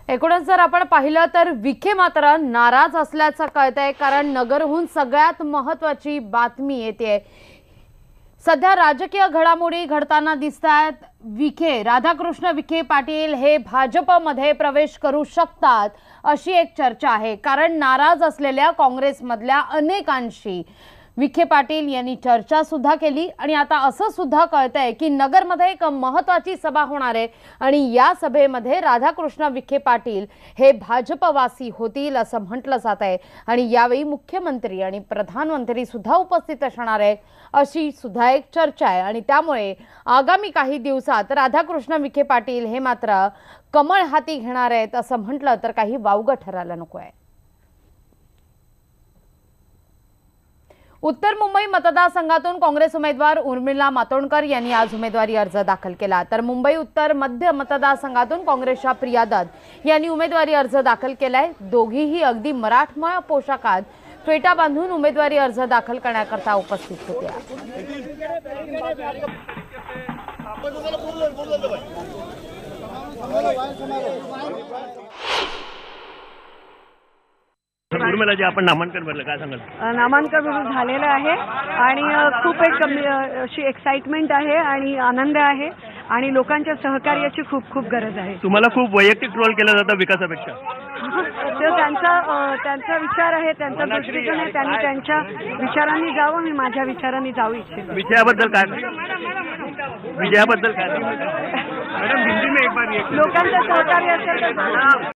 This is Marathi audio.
एकूणच जर आपण पाहिलं तर विखे मात्र नाराज असल्याचं कळतंय, कारण नगरहून सगळ्यात महत्त्वाची बातमी येते। सध्या राजकीय घडामोडी घडताना दिसतात। राधाकृष्ण विखे पाटील हे भाजपमध्ये प्रवेश करू शकतात अशी एक चर्चा आहे, कारण नाराज असलेल्या काँग्रेसमधल्या अनेकांशी विखे पाटील यांनी चर्चा सुद्धा केली आणि आता असं सुद्धा कळतंय की नगरमध्ये एक महत्त्वाची सभा होणार आहे आणि या सभेमध्ये राधाकृष्ण विखे पाटील हे भाजपवासी होतील असं म्हटलं जात आहे आणि यावेळी मुख्यमंत्री आणि प्रधानमंत्री सुद्धा उपस्थित असणार आहेत अशी सुद्धा एक चर्चा आहे आणि त्यामुळे आगामी काही दिवसात राधाकृष्ण विखे पाटील हे मात्र कमळ हाती घेणार आहेत असं म्हटलं तर काही वावगं ठरायला नको आहे। उत्तर मुंबई मतदारसंघातून काँग्रेस उमेदवार उर्मिला मातोंडकर यांनी आज उमेदवारी अर्ज दाखल केला, तर मुंबई उत्तर मध्य मतदारसंघातून काँग्रेसच्या प्रिया दत्त यांनी उमेदवारी अर्ज दाखल केलाय। दोघीही अगदी मराठमोळ्या पोशाखात फेटा बांधून उमेदवारी अर्ज दाखल करण्याकरता उपस्थित होत्या। उर्मिला जी आपण नामांकन भरलं, काय सांगाल? नामांकन झालेलं आहे आणि खूप एक अशी एक्साइटमेंट आहे आणि आनंद आहे आणि लोकांच्या सहकार्याची खूप खूप गरज आहे। तुम्हाला खूप वैयक्तिक ट्रोल केला जातं विकासापेक्षा? तो त्यांचा विचार आहे, त्यांचा दृष्टिकोन आहे, त्यांनी त्यांच्या विचारांनी जावं, मी माझ्या विचारांनी जाऊ इच्छिते। विजयाबद्दल काय? मॅडम हिंदी में एक बार लोकांचं सहकार्य असेल तर